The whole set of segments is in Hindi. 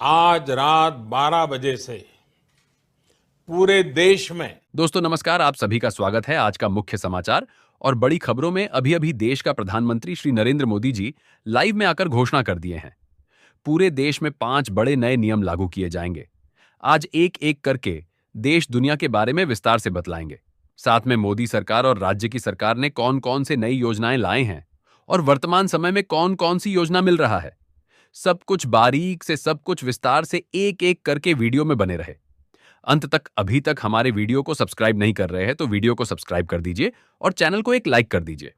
आज रात 12 बजे से पूरे देश में दोस्तों नमस्कार, आप सभी का स्वागत है। आज का मुख्य समाचार और बड़ी खबरों में अभी अभी देश का प्रधानमंत्री श्री नरेंद्र मोदी जी लाइव में आकर घोषणा कर दिए हैं। पूरे देश में 5 बड़े नए नियम लागू किए जाएंगे। आज एक एक करके देश दुनिया के बारे में विस्तार से बतलाएंगे। साथ में मोदी सरकार और राज्य की सरकार ने कौन कौन से नई योजनाएं लाए हैं और वर्तमान समय में कौन कौन सी योजना मिल रहा है। सब कुछ बारीक से, सब कुछ विस्तार से एक एक करके वीडियो में बने रहे अंत तक। अभी तक हमारे वीडियो को सब्सक्राइब नहीं कर रहे हैं तो वीडियो को सब्सक्राइब कर दीजिए और चैनल को एक लाइक कर दीजिए।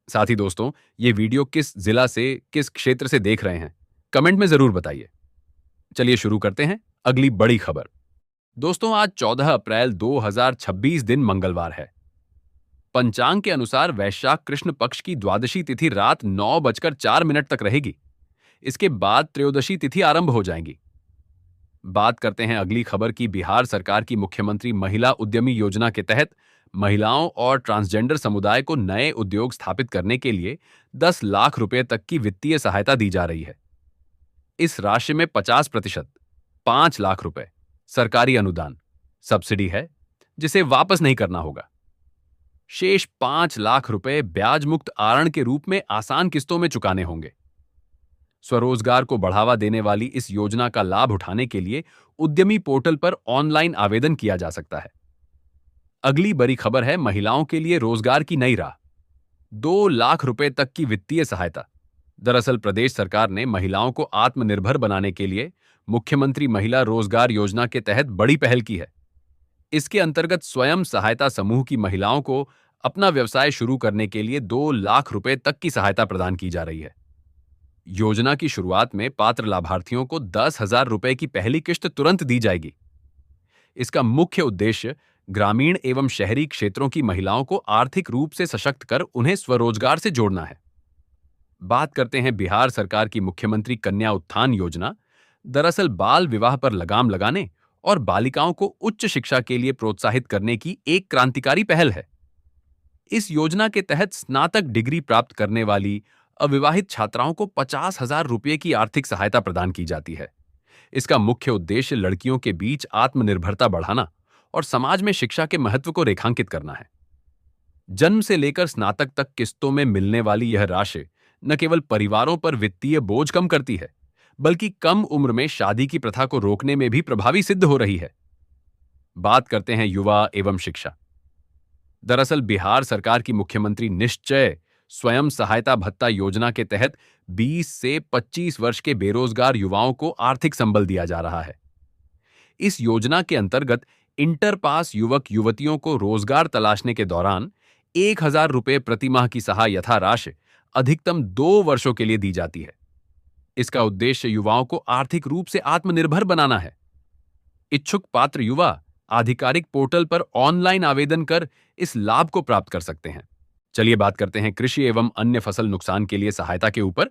साथ ही दोस्तों, ये वीडियो किस जिला से, किस क्षेत्र से देख रहे हैं, कमेंट में जरूर बताइए। चलिए शुरू करते हैं अगली बड़ी खबर। दोस्तों, आज 14 अप्रैल 2026 दिन मंगलवार है। पंचांग के अनुसार वैशाख कृष्ण पक्ष की द्वादशी तिथि रात 9:04 तक रहेगी। इसके बाद त्रयोदशी तिथि आरंभ हो जाएगी। बात करते हैं अगली खबर की। बिहार सरकार की मुख्यमंत्री महिला उद्यमी योजना के तहत महिलाओं और ट्रांसजेंडर समुदाय को नए उद्योग स्थापित करने के लिए 10 लाख रुपए तक की वित्तीय सहायता दी जा रही है। इस राशि में 50% 5 लाख रुपए सरकारी अनुदान सब्सिडी है, जिसे वापस नहीं करना होगा। शेष 5 लाख रुपए ब्याज मुक्त आरण के रूप में आसान किस्तों में चुकाने होंगे। स्वरोजगार को बढ़ावा देने वाली इस योजना का लाभ उठाने के लिए उद्यमी पोर्टल पर ऑनलाइन आवेदन किया जा सकता है। अगली बड़ी खबर है महिलाओं के लिए रोजगार की नई राह। 2 लाख रुपए तक की वित्तीय सहायता। दरअसल प्रदेश सरकार ने महिलाओं को आत्मनिर्भर बनाने के लिए मुख्यमंत्री महिला रोजगार योजना के तहत बड़ी पहल की है। इसके अंतर्गत स्वयं सहायता समूह की महिलाओं को अपना व्यवसाय शुरू करने के लिए 2 लाख रुपए तक की सहायता प्रदान की जा रही है। योजना की शुरुआत में पात्र लाभार्थियों को 10,000 रुपए की पहली किश्त तुरंत दी जाएगी। इसका मुख्य उद्देश्य ग्रामीण एवं शहरी क्षेत्रों की महिलाओं को आर्थिक रूप से सशक्त कर उन्हें स्वरोजगार से जोड़ना है। बात करते हैं बिहार सरकार की मुख्यमंत्री कन्या उत्थान योजना। दरअसल बाल विवाह पर लगाम लगाने और बालिकाओं को उच्च शिक्षा के लिए प्रोत्साहित करने की एक क्रांतिकारी पहल है। इस योजना के तहत स्नातक डिग्री प्राप्त करने वाली अविवाहित छात्राओं को 50,000 रुपये की आर्थिक सहायता प्रदान की जाती है। इसका मुख्य उद्देश्य लड़कियों के बीच आत्मनिर्भरता बढ़ाना और समाज में शिक्षा के महत्व को रेखांकित करना है। जन्म से लेकर स्नातक तक किस्तों में मिलने वाली यह राशि न केवल परिवारों पर वित्तीय बोझ कम करती है, बल्कि कम उम्र में शादी की प्रथा को रोकने में भी प्रभावी सिद्ध हो रही है। बात करते हैं युवा एवं शिक्षा। दरअसल बिहार सरकार की मुख्यमंत्री निश्चय स्वयं सहायता भत्ता योजना के तहत 20 से 25 वर्ष के बेरोजगार युवाओं को आर्थिक संबल दिया जा रहा है। इस योजना के अंतर्गत इंटर पास युवक युवतियों को रोजगार तलाशने के दौरान 1,000 रुपये प्रतिमाह की सहायता राशि अधिकतम 2 वर्षों के लिए दी जाती है। इसका उद्देश्य युवाओं को आर्थिक रूप से आत्मनिर्भर बनाना है। इच्छुक पात्र युवा आधिकारिक पोर्टल पर ऑनलाइन आवेदन कर इस लाभ को प्राप्त कर सकते हैं। चलिए बात करते हैं कृषि एवं अन्य फसल नुकसान के लिए सहायता के ऊपर।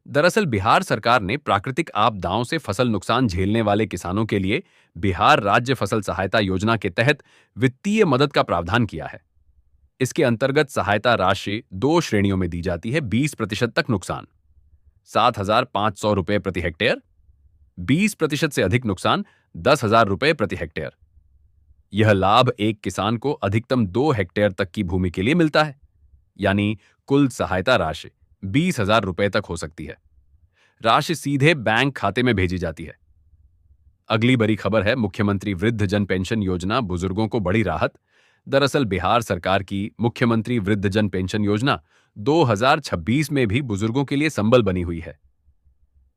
दरअसल बिहार सरकार ने प्राकृतिक आपदाओं से फसल नुकसान झेलने वाले किसानों के लिए बिहार राज्य फसल सहायता योजना के तहत वित्तीय मदद का प्रावधान किया है। इसके अंतर्गत सहायता राशि 2 श्रेणियों में दी जाती है। 20% तक नुकसान 7,500 रुपये प्रति हेक्टेयर, 20% से अधिक नुकसान 10,000 रुपये प्रति हेक्टेयर। यह लाभ एक किसान को अधिकतम 2 हेक्टेयर तक की भूमि के लिए मिलता है, यानी कुल सहायता राशि 20,000 रुपये तक हो सकती है। राशि सीधे बैंक खाते में भेजी जाती है। अगली बड़ी खबर है मुख्यमंत्री वृद्ध जन पेंशन योजना, बुजुर्गों को बड़ी राहत। दरअसल बिहार सरकार की मुख्यमंत्री वृद्ध जन पेंशन योजना 2026 में भी बुजुर्गों के लिए संबल बनी हुई है।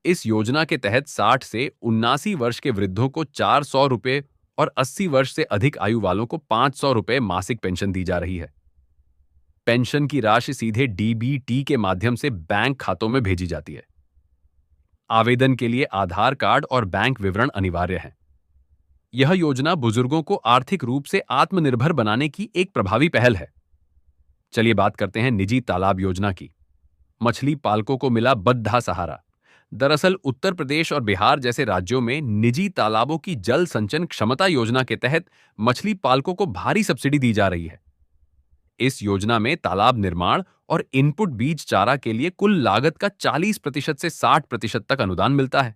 इस योजना के तहत 60 से 79 वर्ष के वृद्धों को 400 रुपये और 80 वर्ष से अधिक आयु वालों को 500 रुपये मासिक पेंशन दी जा रही है। पेंशन की राशि सीधे डीबीटी के माध्यम से बैंक खातों में भेजी जाती है। आवेदन के लिए आधार कार्ड और बैंक विवरण अनिवार्य है। यह योजना बुजुर्गों को आर्थिक रूप से आत्मनिर्भर बनाने की एक प्रभावी पहल है। चलिए बात करते हैं निजी तालाब योजना की। मछली पालकों को मिला बद्धा सहारा। दरअसल उत्तर प्रदेश और बिहार जैसे राज्यों में निजी तालाबों की जल संचयन क्षमता योजना के तहत मछली पालकों को भारी सब्सिडी दी जा रही है। इस योजना में तालाब निर्माण और इनपुट बीज चारा के लिए कुल लागत का 40% से 60% तक अनुदान मिलता है।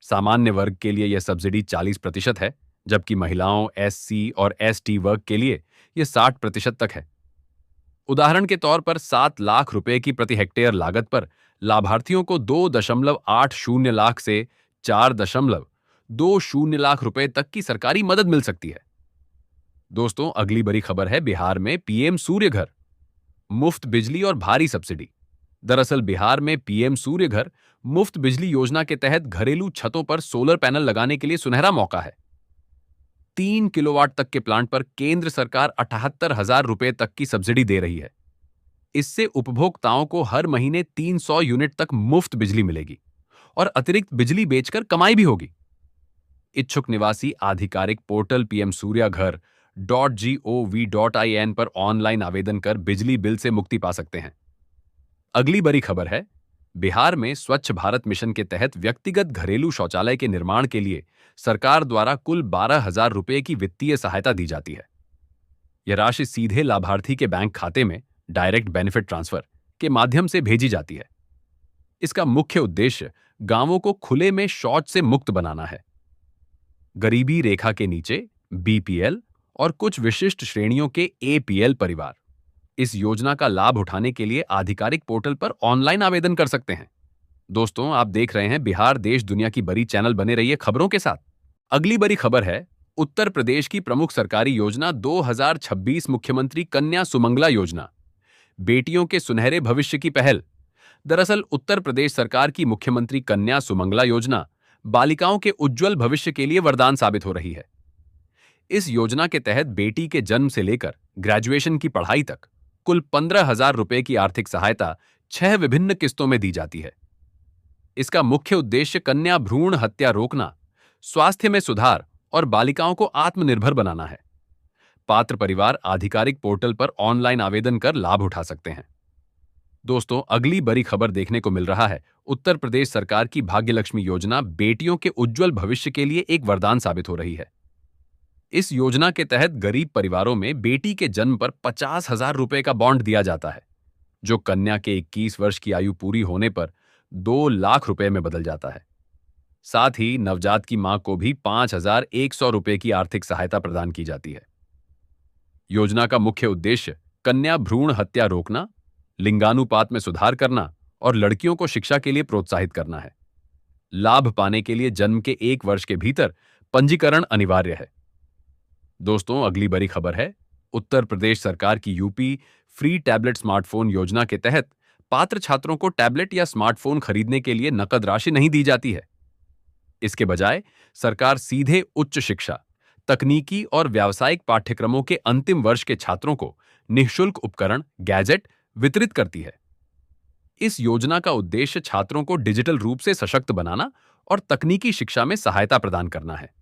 सामान्य वर्ग के लिए यह सब्सिडी 40% है, जबकि महिलाओं, एससी और एसटी वर्ग के लिए यह 60% तक है। उदाहरण के तौर पर 7 लाख रुपए की प्रति हेक्टेयर लागत पर लाभार्थियों को 2.80 लाख से 4.20 लाख रुपए तक की सरकारी मदद मिल सकती है। दोस्तों, अगली बड़ी खबर है बिहार में पीएम सूर्य घर, मुफ्त बिजली और भारी सब्सिडी। दरअसल बिहार में पीएम सूर्य घर मुफ्त बिजली योजना के तहत घरेलू छतों पर सोलर पैनल लगाने के लिए सुनहरा मौका है। 3 किलोवाट तक के प्लांट पर केंद्र सरकार 78,000 रुपए तक की सब्सिडी दे रही है। इससे उपभोक्ताओं को हर महीने 300 यूनिट तक मुफ्त बिजली मिलेगी और अतिरिक्त बिजली बेचकर कमाई भी होगी। इच्छुक निवासी आधिकारिक पोर्टल pmsuryaghar.gov.in पर ऑनलाइन आवेदन कर बिजली बिल से मुक्ति पा सकते हैं। अगली बड़ी खबर है बिहार में स्वच्छ भारत मिशन के तहत व्यक्तिगत घरेलू शौचालय के निर्माण के लिए सरकार द्वारा कुल 12,000 रुपए की वित्तीय सहायता दी जाती है। यह राशि सीधे लाभार्थी के बैंक खाते में डायरेक्ट बेनिफिट ट्रांसफर के माध्यम से भेजी जाती है। इसका मुख्य उद्देश्य गांवों को खुले में शौच से मुक्त बनाना है। गरीबी रेखा के नीचे बीपीएल और कुछ विशिष्ट श्रेणियों के एपीएल परिवार इस योजना का लाभ उठाने के लिए आधिकारिक पोर्टल पर ऑनलाइन आवेदन कर सकते हैं। दोस्तों, आप देख रहे हैं बिहार देश दुनिया की बड़ी चैनल, बने रहिए खबरों के साथ। अगली बड़ी खबर है उत्तर प्रदेश की प्रमुख सरकारी योजना 2026 मुख्यमंत्री कन्या सुमंगला योजना, बेटियों के सुनहरे भविष्य की पहल। दरअसल उत्तर प्रदेश सरकार की मुख्यमंत्री कन्या सुमंगला योजना बालिकाओं के उज्जवल भविष्य के लिए वरदान साबित हो रही है। इस योजना के तहत बेटी के जन्म से लेकर ग्रेजुएशन की पढ़ाई तक कुल 15,000 रुपए की आर्थिक सहायता 6 विभिन्न किस्तों में दी जाती है। इसका मुख्य उद्देश्य कन्या भ्रूण हत्या रोकना, स्वास्थ्य में सुधार और बालिकाओं को आत्मनिर्भर बनाना है। पात्र परिवार आधिकारिक पोर्टल पर ऑनलाइन आवेदन कर लाभ उठा सकते हैं। दोस्तों, अगली बड़ी खबर देखने को मिल रहा है उत्तर प्रदेश सरकार की भाग्यलक्ष्मी योजना बेटियों के उज्जवल भविष्य के लिए एक वरदान साबित हो रही है। इस योजना के तहत गरीब परिवारों में बेटी के जन्म पर 50,000 रुपए का बॉन्ड दिया जाता है, जो कन्या के 21 वर्ष की आयु पूरी होने पर 2 लाख रुपए में बदल जाता है। साथ ही नवजात की मां को भी 5,100 रुपए की आर्थिक सहायता प्रदान की जाती है। योजना का मुख्य उद्देश्य कन्या भ्रूण हत्या रोकना, लिंगानुपात में सुधार करना और लड़कियों को शिक्षा के लिए प्रोत्साहित करना है। लाभ पाने के लिए जन्म के 1 वर्ष के भीतर पंजीकरण अनिवार्य है। दोस्तों, अगली बड़ी खबर है उत्तर प्रदेश सरकार की यूपी फ्री टैबलेट स्मार्टफोन योजना के तहत पात्र छात्रों को टैबलेट या स्मार्टफोन खरीदने के लिए नकद राशि नहीं दी जाती है। इसके बजाय सरकार सीधे उच्च शिक्षा, तकनीकी और व्यावसायिक पाठ्यक्रमों के अंतिम वर्ष के छात्रों को निःशुल्क उपकरण, गैजेट वितरित करती है। इस योजना का उद्देश्य छात्रों को डिजिटल रूप से सशक्त बनाना और तकनीकी शिक्षा में सहायता प्रदान करना है।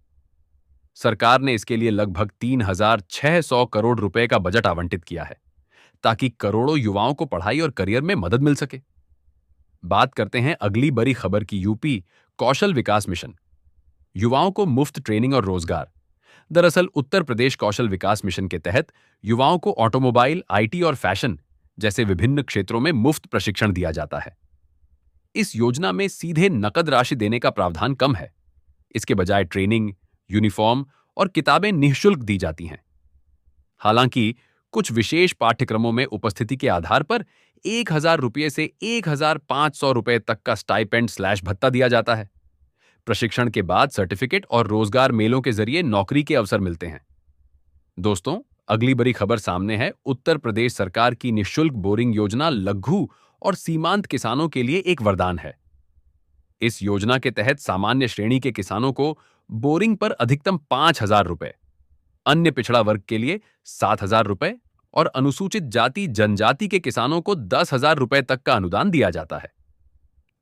सरकार ने इसके लिए लगभग 3,600 करोड़ रुपए का बजट आवंटित किया है, ताकि करोड़ों युवाओं को पढ़ाई और करियर में मदद मिल सके। बात करते हैं अगली बड़ी खबर की यूपी कौशल विकास मिशन, युवाओं को मुफ्त ट्रेनिंग और रोजगार। दरअसल उत्तर प्रदेश कौशल विकास मिशन के तहत युवाओं को ऑटोमोबाइल, आईटी और फैशन जैसे विभिन्न क्षेत्रों में मुफ्त प्रशिक्षण दिया जाता है। इस योजना में सीधे नकद राशि देने का प्रावधान कम है। इसके बजाय ट्रेनिंग, यूनिफॉर्म और किताबें निःशुल्क दी जाती हैं। हालांकि कुछ विशेष पाठ्यक्रमों में उपस्थिति के आधार पर 1,000 रुपये से 1,500 रुपये तक का स्टाइपेंड/भत्ता दिया जाता है। प्रशिक्षण के बाद सर्टिफिकेट और रोजगार मेलों के जरिए नौकरी के अवसर मिलते हैं। दोस्तों, अगली बड़ी खबर सामने है उत्तर प्रदेश सरकार की निःशुल्क बोरिंग योजना लघु और सीमांत किसानों के लिए एक वरदान है। इस योजना के तहत सामान्य श्रेणी के किसानों को बोरिंग पर अधिकतम 5,000 रुपए, अन्य पिछड़ा वर्ग के लिए 7,000 रुपए और अनुसूचित जाति जनजाति के किसानों को 10,000 रुपए तक का अनुदान दिया जाता है।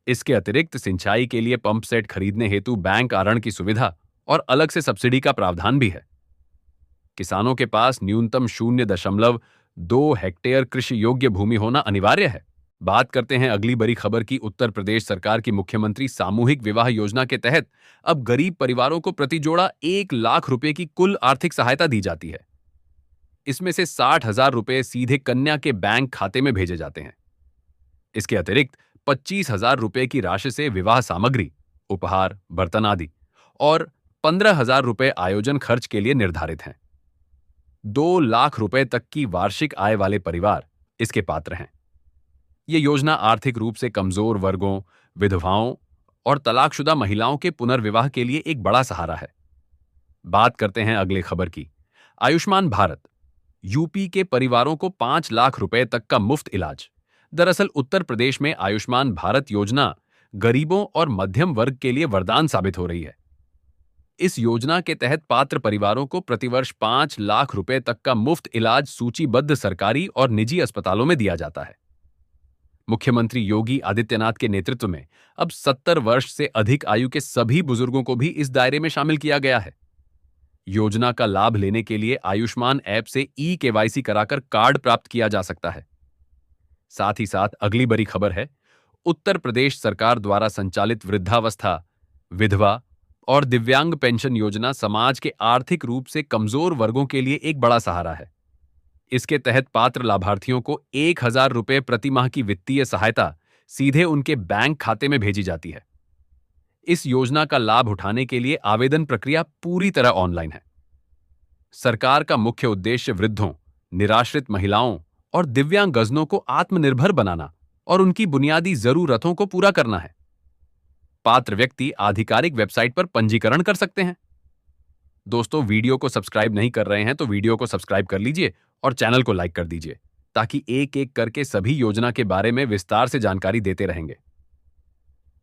इसके अतिरिक्त सिंचाई के लिए पंप सेट खरीदने हेतु बैंक ऋण की सुविधा और अलग से सब्सिडी का प्रावधान भी है। किसानों के पास न्यूनतम 0.2 हेक्टेयर कृषि योग्य भूमि होना अनिवार्य है। बात करते हैं अगली बड़ी खबर की उत्तर प्रदेश सरकार की मुख्यमंत्री सामूहिक विवाह योजना के तहत अब गरीब परिवारों को प्रति जोड़ा 1 लाख रुपए की कुल आर्थिक सहायता दी जाती है। इसमें से 60,000 रुपए सीधे कन्या के बैंक खाते में भेजे जाते हैं। इसके अतिरिक्त 25,000 रुपए की राशि से विवाह सामग्री, उपहार, बर्तन आदि और 15,000 रुपए आयोजन खर्च के लिए निर्धारित हैं। 2 लाख रुपए तक की वार्षिक आय वाले परिवार इसके पात्र हैं। ये योजना आर्थिक रूप से कमजोर वर्गों, विधवाओं और तलाकशुदा महिलाओं के पुनर्विवाह के लिए एक बड़ा सहारा है। बात करते हैं अगले खबर की। आयुष्मान भारत। यूपी के परिवारों को 5 लाख रुपए तक का मुफ्त इलाज। दरअसल उत्तर प्रदेश में आयुष्मान भारत योजना गरीबों और मध्यम वर्ग के लिए वरदान साबित हो रही है। इस योजना के तहत पात्र परिवारों को प्रतिवर्ष 5 लाख रुपए तक का मुफ्त इलाज सूचीबद्ध सरकारी और निजी अस्पतालों में दिया जाता है। मुख्यमंत्री योगी आदित्यनाथ के नेतृत्व में अब 70 वर्ष से अधिक आयु के सभी बुजुर्गों को भी इस दायरे में शामिल किया गया है। योजना का लाभ लेने के लिए आयुष्मान ऐप से ई-केवाईसी कराकर कार्ड प्राप्त किया जा सकता है। साथ ही साथ अगली बड़ी खबर है, उत्तर प्रदेश सरकार द्वारा संचालित वृद्धावस्था, विधवा और दिव्यांग पेंशन योजना समाज के आर्थिक रूप से कमजोर वर्गों के लिए एक बड़ा सहारा है। इसके तहत पात्र लाभार्थियों को 1,000 रुपए प्रति माह की वित्तीय सहायता सीधे उनके बैंक खाते में भेजी जाती है। इस योजना का लाभ उठाने के लिए आवेदन प्रक्रिया पूरी तरह ऑनलाइन है। सरकार का मुख्य उद्देश्य वृद्धों, निराश्रित महिलाओं और दिव्यांगजनों को आत्मनिर्भर बनाना और उनकी बुनियादी जरूरतों को पूरा करना है। पात्र व्यक्ति आधिकारिक वेबसाइट पर पंजीकरण कर सकते हैं। दोस्तों, वीडियो को सब्सक्राइब नहीं कर रहे हैं तो वीडियो को सब्सक्राइब कर लीजिए और चैनल को लाइक कर दीजिए, ताकि एक एक करके सभी योजना के बारे में विस्तार से जानकारी देते रहेंगे।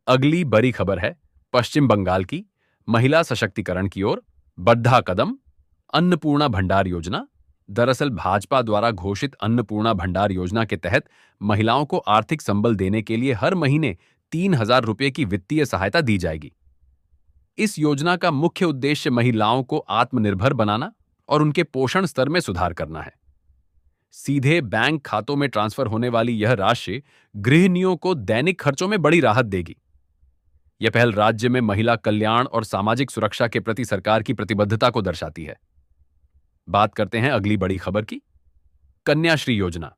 अगली बड़ी खबर है पश्चिम बंगाल की। महिला सशक्तिकरण की ओर बढ़ा कदम, अन्नपूर्णा भंडार योजना। दरअसल भाजपा द्वारा घोषित अन्नपूर्णा भंडार योजना के तहत महिलाओं को आर्थिक संबल देने के लिए हर महीने 3,000 रुपए की वित्तीय सहायता दी जाएगी। इस योजना का मुख्य उद्देश्य महिलाओं को आत्मनिर्भर बनाना और उनके पोषण स्तर में सुधार करना है। सीधे बैंक खातों में ट्रांसफर होने वाली यह राशि गृहिणियों को दैनिक खर्चों में बड़ी राहत देगी। यह पहल राज्य में महिला कल्याण और सामाजिक सुरक्षा के प्रति सरकार की प्रतिबद्धता को दर्शाती है। बात करते हैं अगली बड़ी खबर की। कन्याश्री योजना।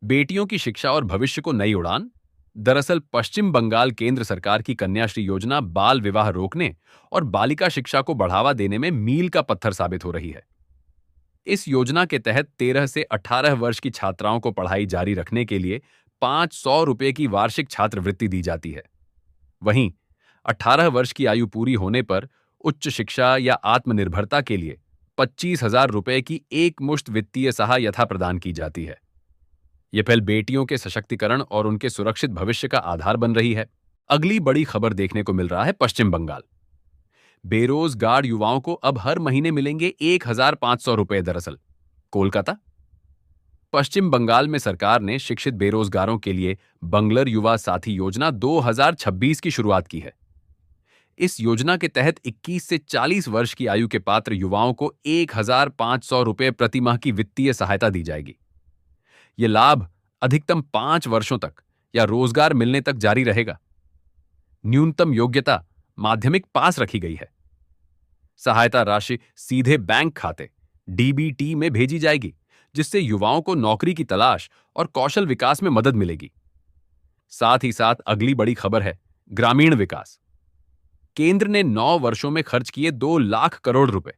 बेटियों की शिक्षा और भविष्य को नई उड़ान। दरअसल पश्चिम बंगाल केंद्र सरकार की कन्याश्री योजना बाल विवाह रोकने और बालिका शिक्षा को बढ़ावा देने में मील का पत्थर साबित हो रही है। इस योजना के तहत 13 से 18 वर्ष की छात्राओं को पढ़ाई जारी रखने के लिए 500 रुपए की वार्षिक छात्रवृत्ति दी जाती है। वहीं 18 वर्ष की आयु पूरी होने पर उच्च शिक्षा या आत्मनिर्भरता के लिए 25,000 रुपए की एक मुश्त वित्तीय सहायता प्रदान की जाती है। यह पहल बेटियों के सशक्तिकरण और उनके सुरक्षित भविष्य का आधार बन रही है। अगली बड़ी खबर देखने को मिल रहा है पश्चिम बंगाल। बेरोजगार युवाओं को अब हर महीने मिलेंगे 1,500 रुपए। दरअसल कोलकाता, पश्चिम बंगाल में सरकार ने शिक्षित बेरोजगारों के लिए बंगलर युवा साथी योजना 2026 की शुरुआत की है। इस योजना के तहत 21 से 40 वर्ष की आयु के पात्र युवाओं को 1,500 रुपए प्रति माह की वित्तीय सहायता दी जाएगी। यह लाभ अधिकतम 5 वर्षों तक या रोजगार मिलने तक जारी रहेगा। न्यूनतम योग्यता माध्यमिक पास रखी गई है। सहायता राशि सीधे बैंक खाते डीबीटी में भेजी जाएगी, जिससे युवाओं को नौकरी की तलाश और कौशल विकास में मदद मिलेगी। साथ ही साथ अगली बड़ी खबर है ग्रामीण विकास। केंद्र ने 9 वर्षों में खर्च किए 2 लाख करोड़ रुपए।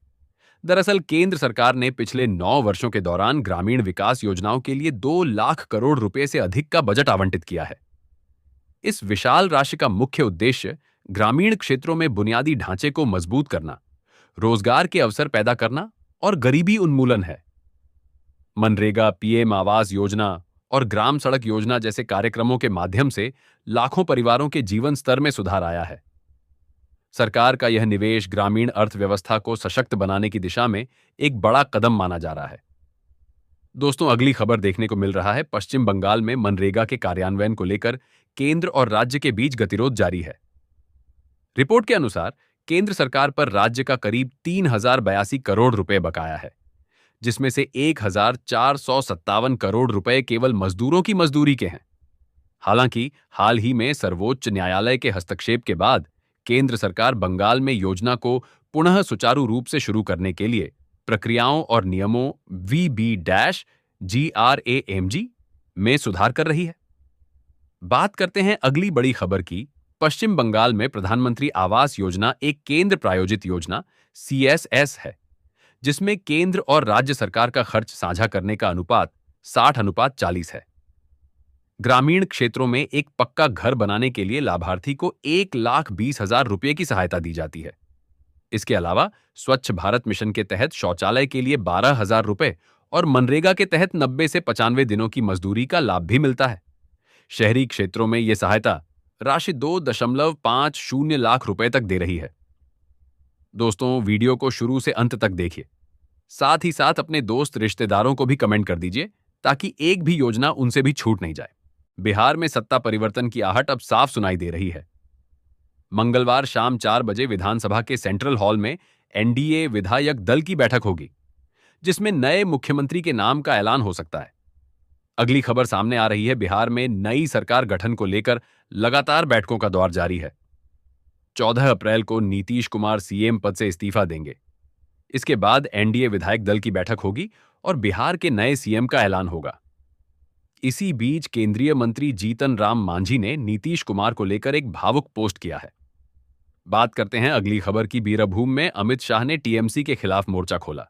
दरअसल केंद्र सरकार ने पिछले 9 वर्षों के दौरान ग्रामीण विकास योजनाओं के लिए 2 लाख करोड़ रुपए से अधिक का बजट आवंटित किया है। इस विशाल राशि का मुख्य उद्देश्य ग्रामीण क्षेत्रों में बुनियादी ढांचे को मजबूत करना, रोजगार के अवसर पैदा करना और गरीबी उन्मूलन है। मनरेगा, पीएम आवास योजना और ग्राम सड़क योजना जैसे कार्यक्रमों के माध्यम से लाखों परिवारों के जीवन स्तर में सुधार आया है। सरकार का यह निवेश ग्रामीण अर्थव्यवस्था को सशक्त बनाने की दिशा में एक बड़ा कदम माना जा रहा है। दोस्तों, अगली खबर देखने को मिल रहा है पश्चिम बंगाल में मनरेगा के कार्यान्वयन को लेकर केंद्र और राज्य के बीच गतिरोध जारी है। रिपोर्ट के अनुसार केंद्र सरकार पर राज्य का करीब 3,082 करोड़ रुपए बकाया है, जिसमें से 1,457 करोड़ रुपए केवल मजदूरों की मजदूरी के हैं। हालांकि हाल ही में सर्वोच्च न्यायालय के हस्तक्षेप के बाद केंद्र सरकार बंगाल में योजना को पुनः सुचारू रूप से शुरू करने के लिए प्रक्रियाओं और नियमों VB-GRAMG में सुधार कर रही है। बात करते हैं अगली बड़ी खबर की पश्चिम बंगाल में प्रधानमंत्री आवास योजना एक केंद्र प्रायोजित योजना CSS है, जिसमें केंद्र और राज्य सरकार का खर्च साझा करने का अनुपात 60:40 है। ग्रामीण क्षेत्रों में एक पक्का घर बनाने के लिए लाभार्थी को 1,20,000 रुपये की सहायता दी जाती है। इसके अलावा स्वच्छ भारत मिशन के तहत शौचालय के लिए 12,000 रुपये और मनरेगा के तहत 90 से 95 दिनों की मजदूरी का लाभ भी मिलता है। शहरी क्षेत्रों में यह सहायता राशि 2.50 लाख रुपए तक दे रही है। दोस्तों, वीडियो को शुरू से अंत तक देखिए। साथ ही साथ अपने दोस्त रिश्तेदारों को भी कमेंट कर दीजिए, ताकि एक भी योजना उनसे भी छूट नहीं जाए। बिहार में सत्ता परिवर्तन की आहट अब साफ सुनाई दे रही है। मंगलवार शाम 4 बजे विधानसभा के सेंट्रल हॉल में NDA विधायक दल की बैठक होगी, जिसमें नए मुख्यमंत्री के नाम का ऐलान हो सकता है। अगली खबर सामने आ रही है। बिहार में नई सरकार गठन को लेकर लगातार बैठकों का दौर जारी है। 14 अप्रैल को नीतीश कुमार CM पद से इस्तीफा देंगे। इसके बाद NDA विधायक दल की बैठक होगी और बिहार के नए CM का ऐलान होगा। इसी बीच केंद्रीय मंत्री जीतन राम मांझी ने नीतीश कुमार को लेकर एक भावुक पोस्ट किया है। बात करते हैं अगली खबर की। बीरभूम में अमित शाह ने TMC के खिलाफ मोर्चा खोला।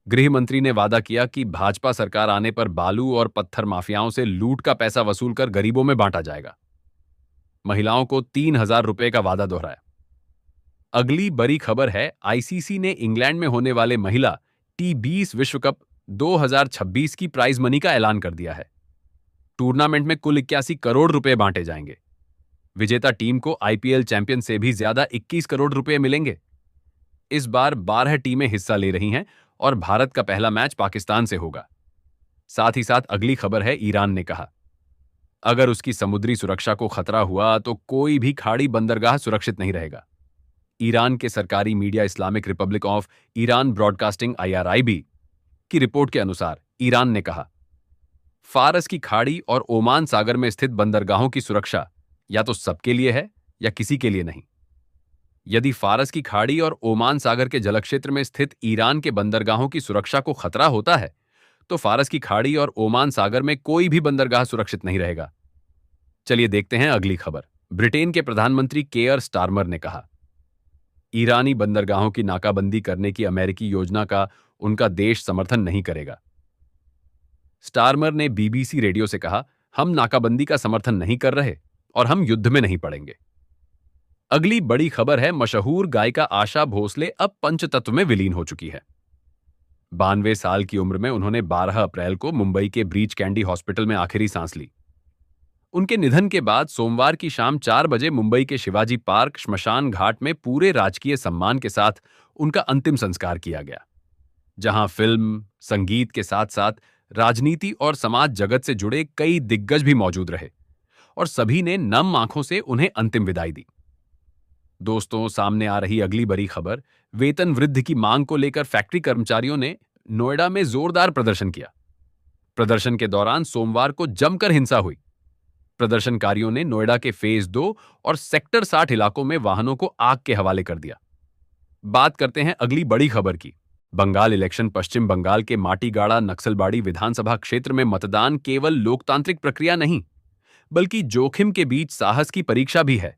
गृह मंत्री ने वादा किया कि भाजपा सरकार आने पर बालू और पत्थर माफियाओं से लूट का पैसा वसूल कर गरीबों में बांटा जाएगा। महिलाओं को 3,000 रुपए का वादा दोहराया। अगली बड़ी खबर है। ICC ने इंग्लैंड में होने वाले महिला T20 विश्व कप 2026 की प्राइज मनी का ऐलान कर दिया है। टूर्नामेंट में कुल 81 करोड़ रुपए बांटे जाएंगे। विजेता टीम को IPL चैंपियन से भी ज्यादा 21 करोड़ रुपए मिलेंगे। इस बार 12 टीमें हिस्सा ले रही हैं और भारत का पहला मैच पाकिस्तान से होगा। साथ ही साथ अगली खबर है। ईरान ने कहा, अगर उसकी समुद्री सुरक्षा को खतरा हुआ तो कोई भी खाड़ी बंदरगाह सुरक्षित नहीं रहेगा। ईरान के सरकारी media Islamic Republic of Iran broadcasting IRIB की रिपोर्ट के अनुसार ईरान ने कहा, फारस की खाड़ी और ओमान सागर में स्थित बंदरगाहों की सुरक्षा या तो सबके लिए है या किसी के लिए नहीं। यदि फारस की खाड़ी और ओमान सागर के जलक्षेत्र में स्थित ईरान के बंदरगाहों की सुरक्षा को खतरा होता है, तो फारस की खाड़ी और ओमान सागर में कोई भी बंदरगाह सुरक्षित नहीं रहेगा। चलिए देखते हैं अगली खबर। ब्रिटेन के प्रधानमंत्री केयर स्टारमर ने कहा, ईरानी बंदरगाहों की नाकाबंदी करने की अमेरिकी योजना का उनका देश समर्थन नहीं करेगा। स्टारमर ने BBC रेडियो से कहा, हम नाकाबंदी का समर्थन नहीं कर रहे और हम युद्ध में नहीं पड़ेंगे। अगली बड़ी खबर है। मशहूर गायिका आशा भोसले अब पंचतत्व में विलीन हो चुकी है। 92 साल की उम्र में उन्होंने 12 अप्रैल को मुंबई के ब्रीच कैंडी हॉस्पिटल में आखिरी सांस ली। उनके निधन के बाद सोमवार की शाम 4 बजे मुंबई के शिवाजी पार्क श्मशान घाट में पूरे राजकीय सम्मान के साथ उनका अंतिम संस्कार किया गया, जहां फिल्म, संगीत के साथ साथ राजनीति और समाज जगत से जुड़े कई दिग्गज भी मौजूद रहे और सभी ने नम आंखों से उन्हें अंतिम विदाई दी। दोस्तों, सामने आ रही अगली बड़ी खबर। वेतन वृद्धि की मांग को लेकर फैक्ट्री कर्मचारियों ने नोएडा में जोरदार प्रदर्शन किया। प्रदर्शन के दौरान सोमवार को जमकर हिंसा हुई। प्रदर्शनकारियों ने नोएडा के फेज 2 और सेक्टर 60 इलाकों में वाहनों को आग के हवाले कर दिया। बात करते हैं अगली बड़ी खबर की। बंगाल इलेक्शन। पश्चिम बंगाल के माटीगाड़ा नक्सलबाड़ी विधानसभा क्षेत्र में मतदान केवल लोकतांत्रिक प्रक्रिया नहीं, बल्कि जोखिम के बीच साहस की परीक्षा भी है।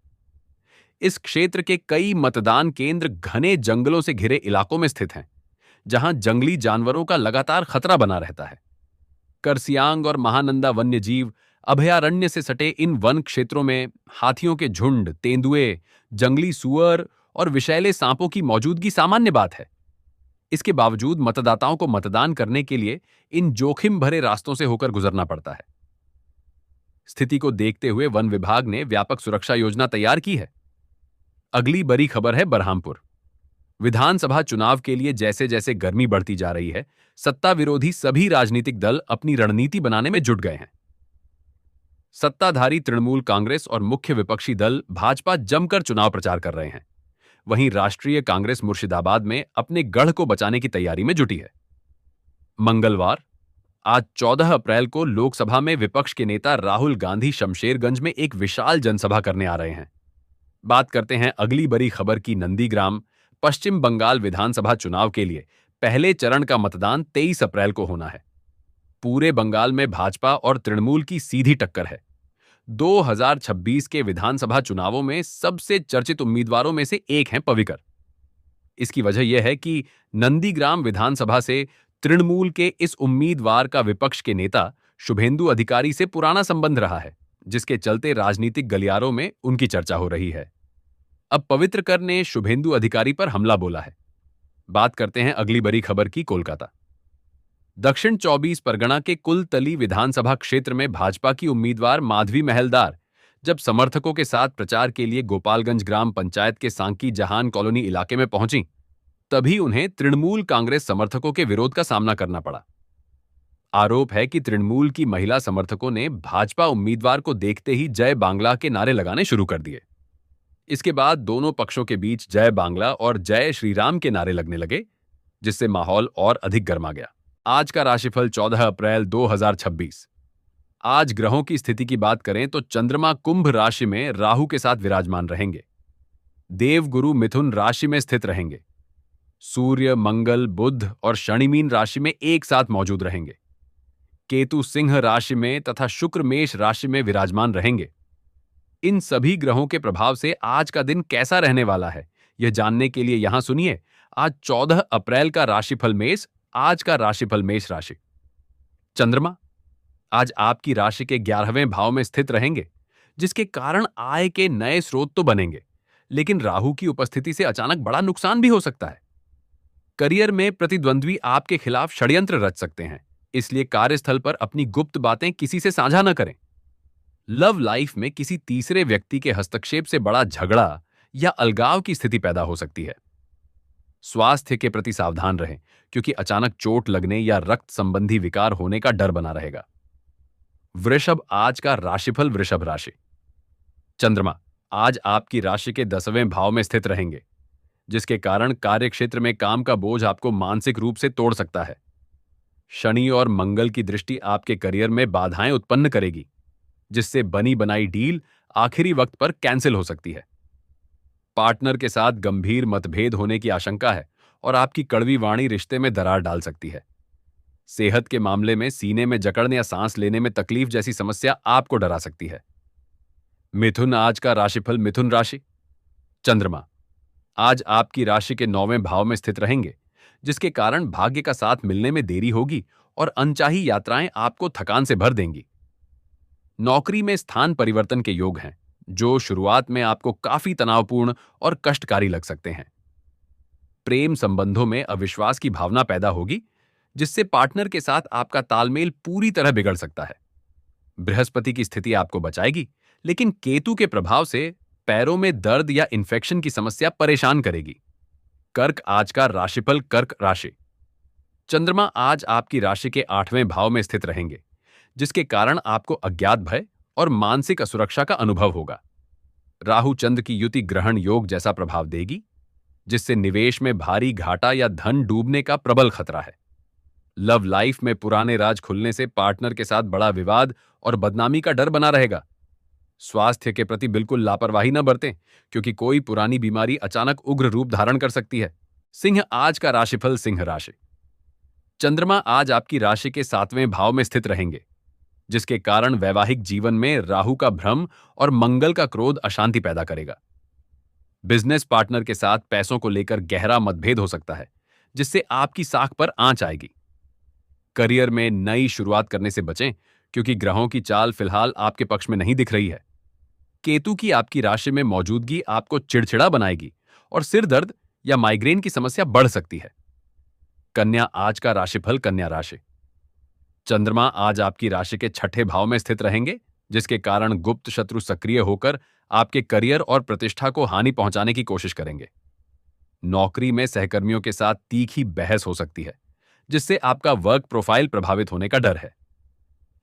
इस क्षेत्र के कई मतदान केंद्र घने जंगलों से घिरे इलाकों में स्थित हैं, जहां जंगली जानवरों का लगातार खतरा बना रहता है। करसियांग और महानंदा वन्यजीव अभयारण्य से सटे इन वन क्षेत्रों में हाथियों के झुंड, तेंदुए, जंगली सुअर और विषैले सांपों की मौजूदगी सामान्य बात है। इसके बावजूद मतदाताओं को मतदान करने के लिए इन जोखिम भरे रास्तों से होकर गुजरना पड़ता है। स्थिति को देखते हुए वन विभाग ने व्यापक सुरक्षा योजना तैयार की है। अगली बड़ी खबर है बरहामपुर। विधानसभा चुनाव के लिए जैसे जैसे गर्मी बढ़ती जा रही है, सत्ता विरोधी सभी राजनीतिक दल अपनी रणनीति बनाने में जुट गए हैं। सत्ताधारी तृणमूल कांग्रेस और मुख्य विपक्षी दल भाजपा जमकर चुनाव प्रचार कर रहे हैं। वहीं राष्ट्रीय कांग्रेस मुर्शिदाबाद में अपने गढ़ को बचाने की तैयारी में जुटी है। मंगलवार आज 14 अप्रैल को लोकसभा में विपक्ष के नेता राहुल गांधी शमशेरगंज में एक विशाल जनसभा करने आ रहे हैं। बात करते हैं अगली बड़ी खबर की। नंदीग्राम। पश्चिम बंगाल विधानसभा चुनाव के लिए पहले चरण का मतदान 23 अप्रैल को होना है। पूरे बंगाल में भाजपा और तृणमूल की सीधी टक्कर है। 2026 के विधानसभा चुनावों में सबसे चर्चित उम्मीदवारों में से एक हैं पविकर। इसकी वजह यह है कि नंदीग्राम विधानसभा से तृणमूल के इस उम्मीदवार का विपक्ष के नेता शुभेंदु अधिकारी से पुराना संबंध रहा है, जिसके चलते राजनीतिक गलियारों में उनकी चर्चा हो रही है। अब पवित्र कर ने शुभेंदु अधिकारी पर हमला बोला है। बात करते हैं अगली बड़ी खबर की। कोलकाता दक्षिण 24 परगना के कुलतली विधानसभा क्षेत्र में भाजपा की उम्मीदवार माधवी महलदार जब समर्थकों के साथ प्रचार के लिए गोपालगंज ग्राम पंचायत के सांकी जहान कॉलोनी इलाके में पहुंची, तभी उन्हें तृणमूल कांग्रेस समर्थकों के विरोध का सामना करना पड़ा। आरोप है कि तृणमूल की महिला समर्थकों ने भाजपा उम्मीदवार को देखते ही जय बांग्ला के नारे लगाने शुरू कर दिए। इसके बाद दोनों पक्षों के बीच जय बांग्ला और जय श्री राम के नारे लगने लगे, जिससे माहौल और अधिक गर्मा गया। आज का राशिफल 14 अप्रैल 2026। आज ग्रहों की स्थिति की बात करें तो चंद्रमा कुंभ राशि में राहु के साथ विराजमान रहेंगे। देवगुरु मिथुन राशि में स्थित रहेंगे। सूर्य, मंगल, बुध और शनि मीन राशि में एक साथ मौजूद रहेंगे। केतु सिंह राशि में तथा शुक्र मेष राशि में विराजमान रहेंगे। इन सभी ग्रहों के प्रभाव से आज का दिन कैसा रहने वाला है, यह जानने के लिए यहां सुनिए आज 14 अप्रैल का राशिफल मेष। आज का राशिफल मेष राशि। चंद्रमा आज आपकी राशि के 11वें भाव में स्थित रहेंगे, जिसके कारण आय के नए स्रोत तो बनेंगे, लेकिन राहु की उपस्थिति से अचानक बड़ा नुकसान भी हो सकता है। करियर में प्रतिद्वंद्वी आपके खिलाफ षड्यंत्र रच सकते हैं, इसलिए कार्यस्थल पर अपनी गुप्त बातें किसी से साझा न करें। लव लाइफ में किसी तीसरे व्यक्ति के हस्तक्षेप से बड़ा झगड़ा या अलगाव की स्थिति पैदा हो सकती है। स्वास्थ्य के प्रति सावधान रहें, क्योंकि अचानक चोट लगने या रक्त संबंधी विकार होने का डर बना रहेगा। वृषभ आज का राशिफल वृषभ राशि। चंद्रमा आज आपकी राशि के 10वें भाव में स्थित रहेंगे, जिसके कारण कार्यक्षेत्र में काम का बोझ आपको मानसिक रूप से तोड़ सकता है। शनि और मंगल की दृष्टि आपके करियर में बाधाएं उत्पन्न करेगी, जिससे बनी बनाई डील आखिरी वक्त पर कैंसिल हो सकती है। पार्टनर के साथ गंभीर मतभेद होने की आशंका है और आपकी कड़वी वाणी रिश्ते में दरार डाल सकती है। सेहत के मामले में सीने में जकड़ने या सांस लेने में तकलीफ जैसी समस्या आपको डरा सकती है। मिथुन आज का राशिफल मिथुन राशि। चंद्रमा आज आपकी राशि के 9वें भाव में स्थित रहेंगे, जिसके कारण भाग्य का साथ मिलने में देरी होगी और अनचाही यात्राएं आपको थकान से भर देंगी। नौकरी में स्थान परिवर्तन के योग हैं, जो शुरुआत में आपको काफी तनावपूर्ण और कष्टकारी लग सकते हैं। प्रेम संबंधों में अविश्वास की भावना पैदा होगी, जिससे पार्टनर के साथ आपका तालमेल पूरी तरह बिगड़ सकता है। बृहस्पति की स्थिति आपको बचाएगी, लेकिन केतु के प्रभाव से पैरों में दर्द या इन्फेक्शन की समस्या परेशान करेगी। कर्क आज का राशिफल कर्क राशि। चंद्रमा आज आपकी राशि के 8वें भाव में स्थित रहेंगे, जिसके कारण आपको अज्ञात भय और मानसिक असुरक्षा का अनुभव होगा। राहु चंद्र की युति ग्रहण योग जैसा प्रभाव देगी, जिससे निवेश में भारी घाटा या धन डूबने का प्रबल खतरा है। लव लाइफ में पुराने राज खुलने से पार्टनर के साथ बड़ा विवाद और बदनामी का डर बना रहेगा। स्वास्थ्य के प्रति बिल्कुल लापरवाही न बरतें, क्योंकि कोई पुरानी बीमारी अचानक उग्र रूप धारण कर सकती है। सिंह आज का राशिफल सिंह राशि। चंद्रमा आज आपकी राशि के 7वें भाव में स्थित रहेंगे, जिसके कारण वैवाहिक जीवन में राहु का भ्रम और मंगल का क्रोध अशांति पैदा करेगा। बिजनेस पार्टनर के साथ पैसों को लेकर गहरा मतभेद हो सकता है, जिससे आपकी साख पर आंच आएगी। करियर में नई शुरुआत करने से बचें, क्योंकि ग्रहों की चाल फिलहाल आपके पक्ष में नहीं दिख रही है। केतु की आपकी राशि में मौजूदगी आपको चिड़चिड़ा बनाएगी और सिर दर्द या माइग्रेन की समस्या बढ़ सकती है। कन्या आज का राशिफल कन्या राशि। चंद्रमा आज आपकी राशि के 6ठे भाव में स्थित रहेंगे, जिसके कारण गुप्त शत्रु सक्रिय होकर आपके करियर और प्रतिष्ठा को हानि पहुंचाने की कोशिश करेंगे। नौकरी में सहकर्मियों के साथ तीखी बहस हो सकती है, जिससे आपका वर्क प्रोफाइल प्रभावित होने का डर है।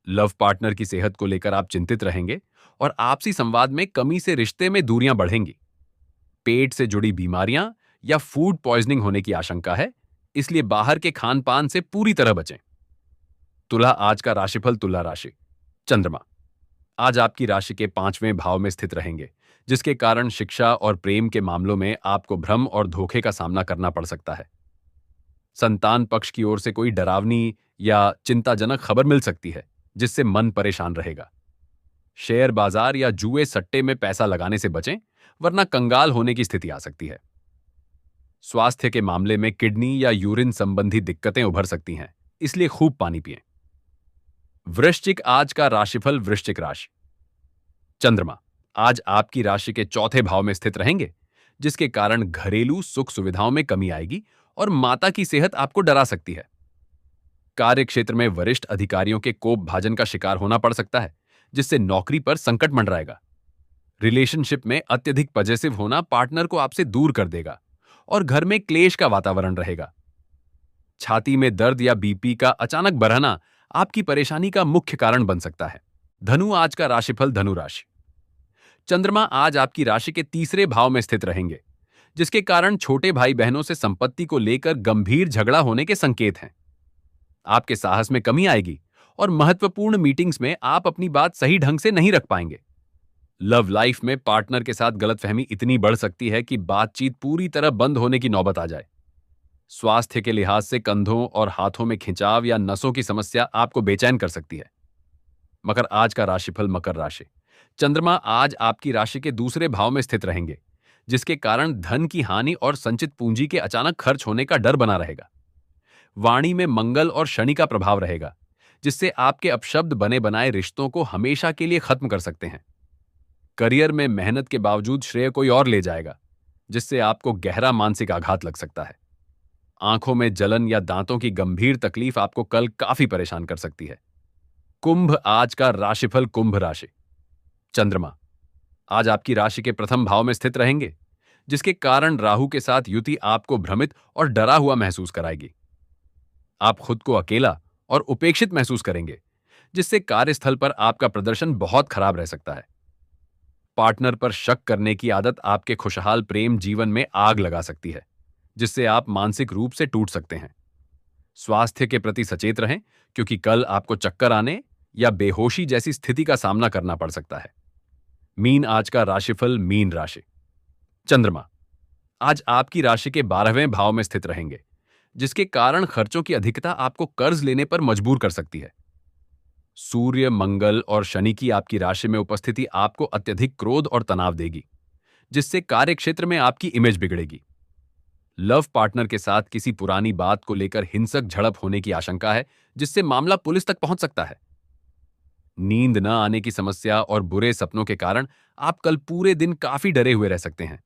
लव पार्टनर की सेहत को लेकर आप चिंतित रहेंगे और आपसी संवाद में कमी से रिश्ते में दूरियां बढ़ेंगी। पेट से जुड़ी बीमारियां या फूड पॉइजनिंग होने की आशंका है, इसलिए बाहर के खान पान से पूरी तरह बचें। तुला आज का राशिफल तुला राशि। चंद्रमा आज आपकी राशि के 5वें भाव में स्थित रहेंगे, जिसके कारण शिक्षा और प्रेम के मामलों में आपको भ्रम और धोखे का सामना करना पड़ सकता है। संतान पक्ष की ओर से कोई डरावनी या चिंताजनक खबर मिल सकती है, जिससे मन परेशान रहेगा। शेयर बाजार या जुए सट्टे में पैसा लगाने से बचें, वरना कंगाल होने की स्थिति आ सकती है। स्वास्थ्य के मामले में किडनी या यूरिन संबंधी दिक्कतें उभर सकती हैं, इसलिए खूब पानी पिएं। वृश्चिक आज का राशिफल। वृश्चिक राशि। चंद्रमा आज आपकी राशि के चौथे भाव में स्थित रहेंगे, जिसके कारण घरेलू सुख सुविधाओं में कमी आएगी और माता की सेहत आपको डरा सकती है। कार्य क्षेत्र में वरिष्ठ अधिकारियों के कोप भाजन का शिकार होना पड़ सकता है, जिससे नौकरी पर संकट मंडराएगा। रिलेशनशिप में अत्यधिक पॉजिटिव होना पार्टनर को आपसे दूर कर देगा और घर में क्लेश का वातावरण रहेगा। छाती में दर्द या बीपी का अचानक बढ़ना आपकी परेशानी का मुख्य कारण बन सकता है। धनु आज का राशिफल। धनु राशि। चंद्रमा आज आपकी राशि के तीसरे भाव में स्थित रहेंगे, जिसके कारण छोटे भाई बहनों से संपत्ति को लेकर गंभीर झगड़ा होने के संकेत हैं। आपके साहस में कमी आएगी और महत्वपूर्ण मीटिंग्स में आप अपनी बात सही ढंग से नहीं रख पाएंगे। लव लाइफ में पार्टनर के साथ गलतफहमी इतनी बढ़ सकती है कि बातचीत पूरी तरह बंद होने की नौबत आ जाए। स्वास्थ्य के लिहाज से कंधों और हाथों में खिंचाव या नसों की समस्या आपको बेचैन कर सकती है। मकर आज का राशिफल। मकर राशि। चंद्रमा आज आपकी राशि के दूसरे भाव में स्थित रहेंगे, जिसके कारण धन की हानि और संचित पूंजी के अचानक खर्च होने का डर बना रहेगा। वाणी में मंगल और शनि का प्रभाव रहेगा, जिससे आपके अपशब्द बने बनाए रिश्तों को हमेशा के लिए खत्म कर सकते हैं। करियर में मेहनत के बावजूद श्रेय कोई और ले जाएगा, जिससे आपको गहरा मानसिक आघात लग सकता है। आंखों में जलन या दांतों की गंभीर तकलीफ आपको कल काफी परेशान कर सकती है। कुंभ आज का राशिफल। कुंभ राशि। चंद्रमा आज आपकी राशि के प्रथम भाव में स्थित रहेंगे, जिसके कारण राहु के साथ युति आपको भ्रमित और डरा हुआ महसूस कराएगी। आप खुद को अकेला और उपेक्षित महसूस करेंगे, जिससे कार्यस्थल पर आपका प्रदर्शन बहुत खराब रह सकता है। पार्टनर पर शक करने की आदत आपके खुशहाल प्रेम जीवन में आग लगा सकती है, जिससे आप मानसिक रूप से टूट सकते हैं। स्वास्थ्य के प्रति सचेत रहें, क्योंकि कल आपको चक्कर आने या बेहोशी जैसी स्थिति का सामना करना पड़ सकता है। मीन आज का राशिफल। मीन राशि। चंद्रमा आज आपकी राशि के 12वें भाव में स्थित रहेंगे, जिसके कारण खर्चों की अधिकता आपको कर्ज लेने पर मजबूर कर सकती है। सूर्य, मंगल और शनि की आपकी राशि में उपस्थिति आपको अत्यधिक क्रोध और तनाव देगी, जिससे कार्यक्षेत्र में आपकी इमेज बिगड़ेगी। लव पार्टनर के साथ किसी पुरानी बात को लेकर हिंसक झड़प होने की आशंका है, जिससे मामला पुलिस तक पहुंच सकता है। नींद न आने की समस्या और बुरे सपनों के कारण आप कल पूरे दिन काफी डरे हुए रह सकते हैं।